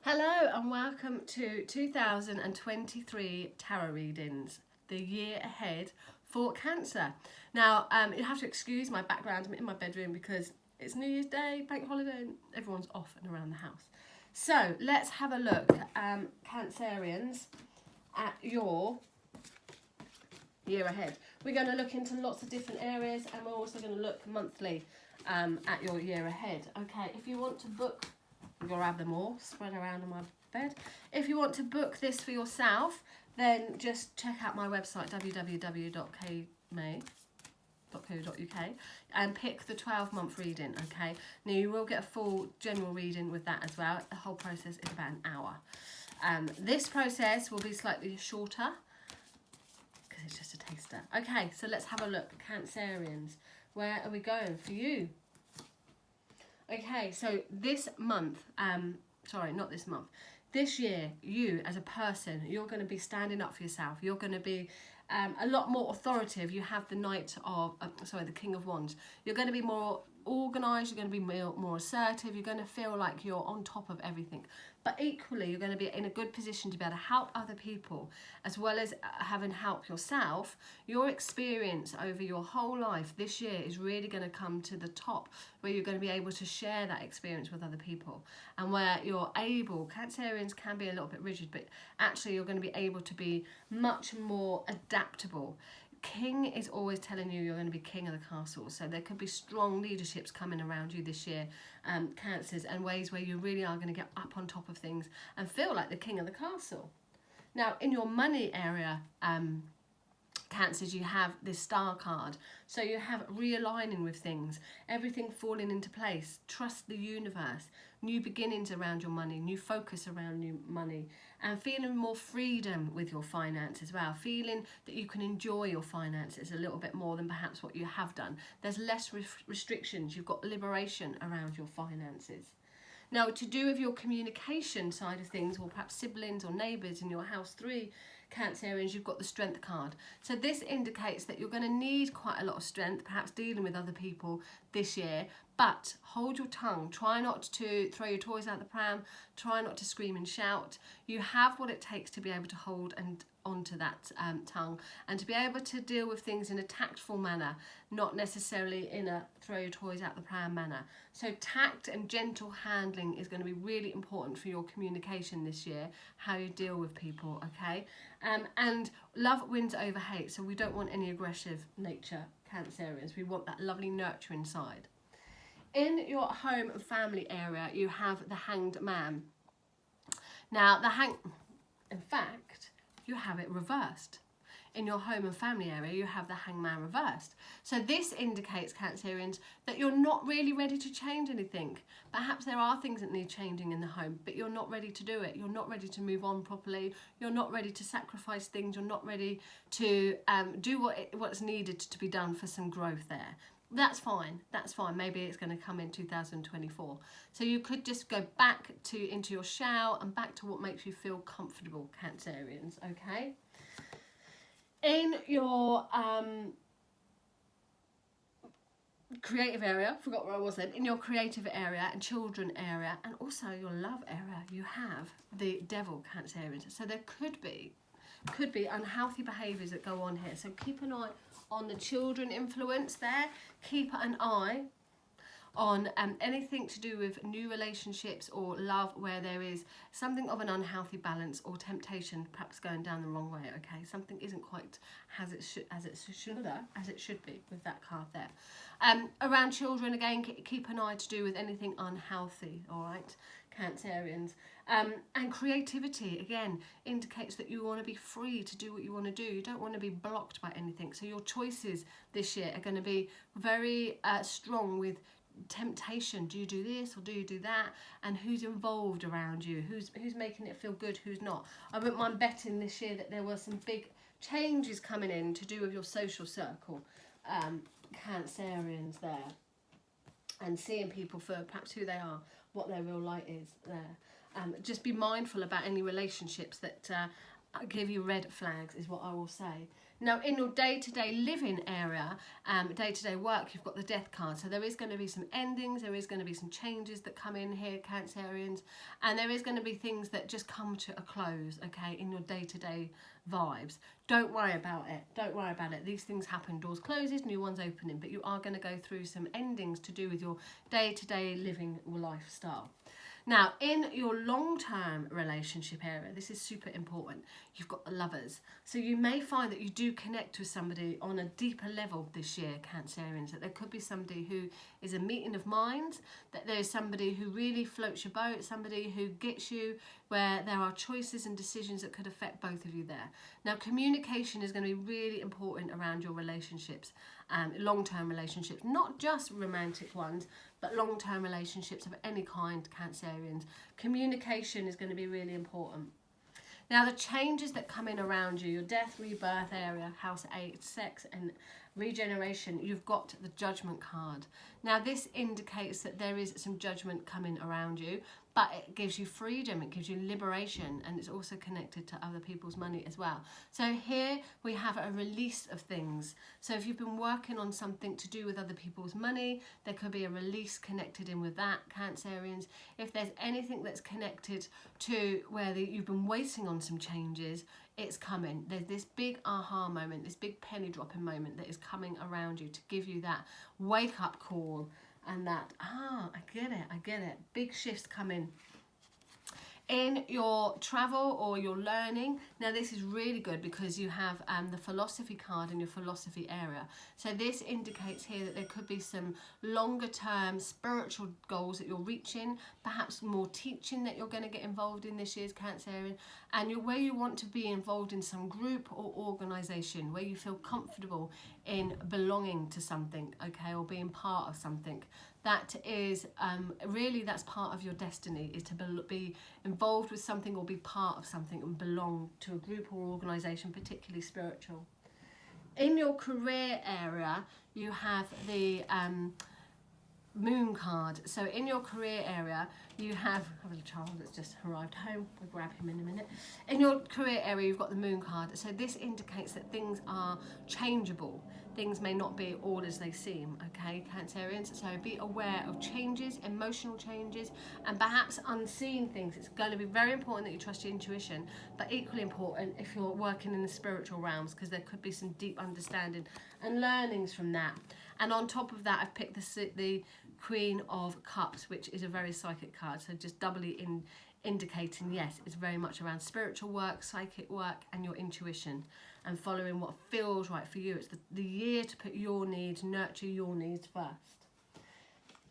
Hello and welcome to 2023 tarot readings, the year ahead for Cancer. Now, you have to excuse my background. I'm in my bedroom because it's New Year's Day, bank holiday, and everyone's off and around the house. So let's have a look, Cancerians, at your year ahead. We're going to look into lots of different areas, and we're also going to look monthly at your year ahead. Okay, if you want to book, you'll grab them all spread around on my bed. If you want to book this for yourself, then just check out my website www.kmay.co.uk and pick the 12-month reading. Okay, now you will get a full general reading with that as well. The whole process is about an hour. This process will be slightly shorter because it's just a taster. Okay, so let's have a look. Cancerians, where are we going for you? Okay, so this month, sorry, not this month, this year, you as a person, you're going to be standing up for yourself. You're going to be a lot more authoritative. You have the the King of Wands. You're going to be more organised. You're going to be more assertive. You're going to feel like you're on top of everything. But equally, you're going to be in a good position to be able to help other people, as well as having help yourself. Your experience over your whole life this year is really going to come to the top, where you're going to be able to share that experience with other people, and where you're able, Cancerians can be a little bit rigid, but actually you're going to be able to be much more adaptable. King is always telling you you're going to be king of the castle, so there could be strong leaderships coming around you this year, Cancers, and ways where you really are going to get up on top of things and feel like the king of the castle. Now, in your money area, Cancers, you have this star card, so you have realigning with things, everything falling into place. Trust the universe, new beginnings around your money, new focus around new money, and feeling more freedom with your finance as well, feeling that you can enjoy your finances a little bit more than perhaps what you have done. There's less restrictions. You've got liberation around your finances. Now, to do with your communication side of things, or perhaps siblings or neighbours in your house 3, Cancerians, you've got the Strength card. So this indicates that you're going to need quite a lot of strength, perhaps dealing with other people this year, but hold your tongue. Try not to throw your toys out the pram. Try not to scream and shout. You have what it takes to be able to hold and onto that tongue, and to be able to deal with things in a tactful manner, not necessarily in a throw your toys out the pram manner. So tact and gentle handling is going to be really important for your communication this year, how you deal with people, okay? And love wins over hate, so we don't want any aggressive nature, Cancerians. We want that lovely nurturing side. In your home and family area, you have the Hanged Man. Now, in fact, you have it reversed. In your home and family area, you have the Hangman reversed. So this indicates, Cancerians, that you're not really ready to change anything. Perhaps there are things that need changing in the home, but you're not ready to do it. You're not ready to move on properly. You're not ready to sacrifice things. You're not ready to do what's needed to be done for some growth there. That's fine. That's fine. Maybe it's going to come in 2024. So you could just go back into your shell and back to what makes you feel comfortable, Cancerians, okay? In your creative area, forgot where I was then, in your creative area and children area, and also your love area, you have the Devil, Cancerians. So there could be unhealthy behaviours that go on here. So keep an eye on the children influence there. Keep an eye on anything to do with new relationships or love where there is something of an unhealthy balance or temptation, perhaps going down the wrong way, okay? Something isn't quite as it should be with that card there. Around children, again, keep an eye to do with anything unhealthy, all right, Cancerians. And creativity, again, indicates that you want to be free to do what you want to do. You don't want to be blocked by anything. So your choices this year are going to be very strong with temptation. Do you do this or do you do that? And who's involved around you? Who's making it feel good, who's not? I wouldn't mind betting this year that there were some big changes coming in to do with your social circle, Cancerians there. And seeing people for perhaps who they are, what their real light is there. Just be mindful about any relationships that give you red flags, is what I will say. Now, in your day-to-day living area, day-to-day work, you've got the Death card. So there is going to be some endings, there is going to be some changes that come in here, Cancerians, and there is going to be things that just come to a close, okay, in your day-to-day vibes. Don't worry about it. Don't worry about it. These things happen. Doors closes, new ones opening, but you are going to go through some endings to do with your day-to-day living lifestyle. Now, in your long-term relationship area, this is super important. You've got the Lovers. So you may find that you do connect with somebody on a deeper level this year, Cancerians, that there could be somebody who is a meeting of minds, that there's somebody who really floats your boat, somebody who gets you, where there are choices and decisions that could affect both of you there. Now, communication is going to be really important around your relationships, long-term relationships, not just romantic ones, but long-term relationships of any kind, Cancerians. Communication is going to be really important. Now, the changes that come in around you, your death, rebirth area, house 8, sex and regeneration, you've got the Judgment card. Now, this indicates that there is some judgment coming around you, but it gives you freedom, it gives you liberation, and it's also connected to other people's money as well. So here we have a release of things. So if you've been working on something to do with other people's money, there could be a release connected in with that, Cancerians. If there's anything that's connected to where you've been waiting on some changes, it's coming. There's this big aha moment, this big penny dropping moment that is coming around you to give you that wake up call and that, I get it. Big shifts coming. In your travel or your learning, now this is really good because you have the philosophy card in your philosophy area. So this indicates here that there could be some longer term spiritual goals that you're reaching, perhaps more teaching that you're going to get involved in this year's Cancerian, and where you want to be involved in some group or organisation where you feel comfortable in belonging to something, okay, or being part of something. That is really, that's part of your destiny, is to be involved with something or be part of something and belong to a group or organisation, particularly spiritual. In your career area, you have the Moon card. So in your career area, you have a child that's just arrived home. We'll grab him in a minute. In your career area, you've got the Moon card. So this indicates that things are changeable. Things may not be all as they seem, okay, Cancerians? So be aware of changes, emotional changes, and perhaps unseen things. It's going to be very important that you trust your intuition, but equally important if you're working in the spiritual realms, because there could be some deep understanding and learnings from that. And on top of that, I've picked the Queen of Cups, which is a very psychic card, so just doubly indicating, yes, it's very much around spiritual work, psychic work, and your intuition, and following what feels right for you. It's the year to put your needs, nurture your needs first.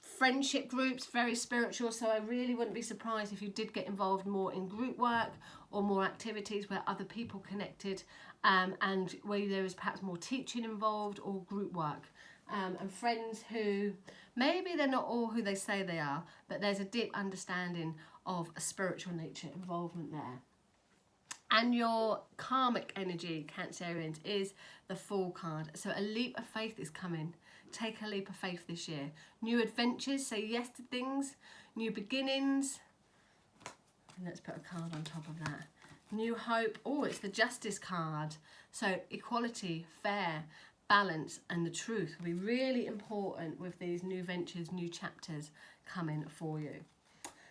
Friendship groups, very spiritual, so I really wouldn't be surprised if you did get involved more in group work or more activities where other people connected, and where there is perhaps more teaching involved or group work. And friends who, maybe they're not all who they say they are, but there's a deep understanding of a spiritual nature involvement there. And your karmic energy, Cancerians, is the Fool card. So a leap of faith is coming. Take a leap of faith this year. New adventures, say yes to things. New beginnings. And let's put a card on top of that. New hope. Oh, it's the Justice card. So equality, fair, balance, and the truth will be really important with these new ventures, new chapters coming for you.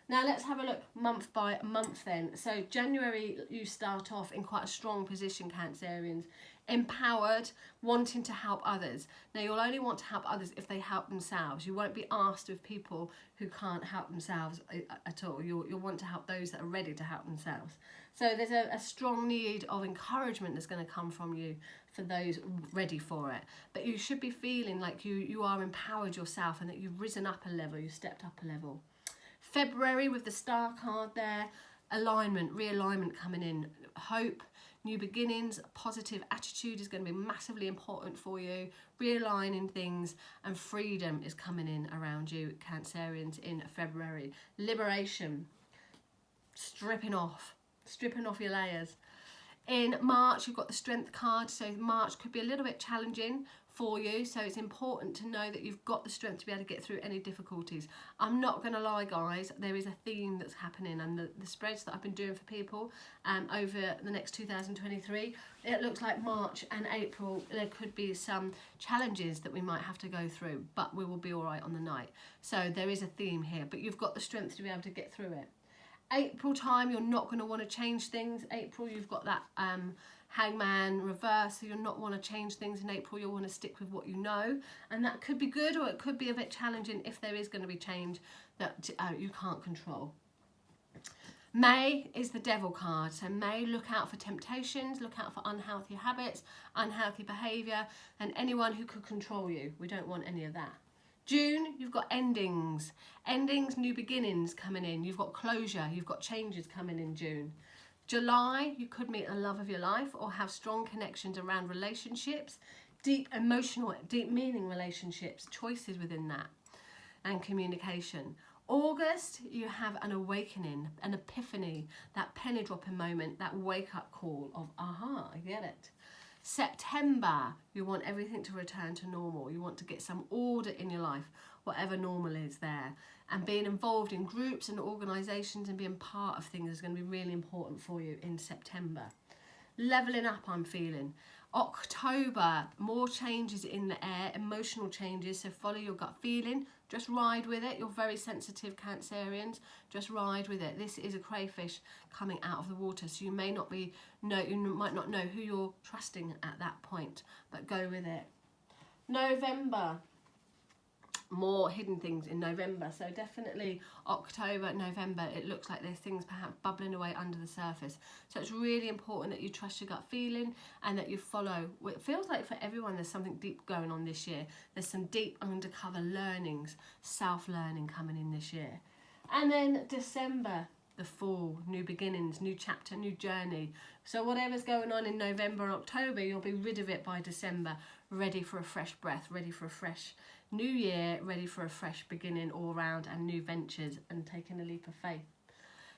Now let's have a look month by month then. So January, you start off in quite a strong position, Cancerians. Empowered, wanting to help others. Now you'll only want to help others if they help themselves. You won't be asked with people who can't help themselves at all. You'll want to help those that are ready to help themselves. So there's a strong need of encouragement that's going to come from you for those ready for it. But you should be feeling like you are empowered yourself and that you've risen up a level, you've stepped up a level. February with the Star card there, alignment, realignment coming in, hope, new beginnings, positive attitude is going to be massively important for you, realigning things, and freedom is coming in around you, Cancerians, in February. Liberation, stripping off your layers. In March, you've got the Strength card, so March could be a little bit challenging for you. So it's important to know that you've got the strength to be able to get through any difficulties. I'm not going to lie, guys, there is a theme that's happening, and the spreads that I've been doing for people over the next 2023, it looks like March and April there could be some challenges that we might have to go through, but we will be all right on the night. So there is a theme here, but you've got the strength to be able to get through it. April time, you're not going to want to change things. April, you've got that hangman reverse, so you'll not want to change things in April. You'll want to stick with what you know, and that could be good, or it could be a bit challenging if there is going to be change that you can't control. May is the devil card. So May, look out for temptations, look out for unhealthy habits, unhealthy behaviour, and anyone who could control you. We don't want any of that. June, you've got endings. Endings, new beginnings coming in. You've got closure, you've got changes coming in June. July, you could meet the love of your life or have strong connections around relationships, deep emotional, deep meaning relationships, choices within that, and communication. August, you have an awakening, an epiphany, that penny dropping moment, that wake up call of, aha, I get it. September, you want everything to return to normal. You want to get some order in your life, whatever normal is there. And being involved in groups and organisations and being part of things is going to be really important for you in September. Levelling up, I'm feeling. October, more changes in the air, emotional changes, so follow your gut feeling. Just ride with it. You're very sensitive, Cancerians. Just ride with it. This is a crayfish coming out of the water, so you might not know who you're trusting at that point, but go with it. November, more hidden things in November, so definitely October, November, it looks like there's things perhaps bubbling away under the surface. So it's really important that you trust your gut feeling and that you follow. It feels like for everyone there's something deep going on this year. There's some deep undercover learnings, self-learning coming in this year. And then December, the fall, new beginnings, new chapter, new journey. So whatever's going on in November and October, you'll be rid of it by December, ready for a fresh breath, ready for a fresh new year, ready for a fresh beginning all round and new ventures and taking a leap of faith.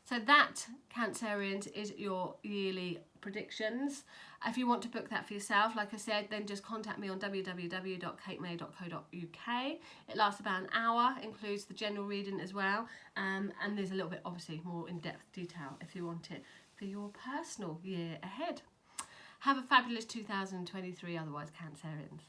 So that, Cancerians, is your yearly predictions. If you want to book that for yourself, like I said, then just contact me on www.katemay.co.uk. It lasts about an hour, includes the general reading as well, and there's a little bit, obviously, more in-depth detail if you want it for your personal year ahead. Have a fabulous 2023 otherwise, Cancerians.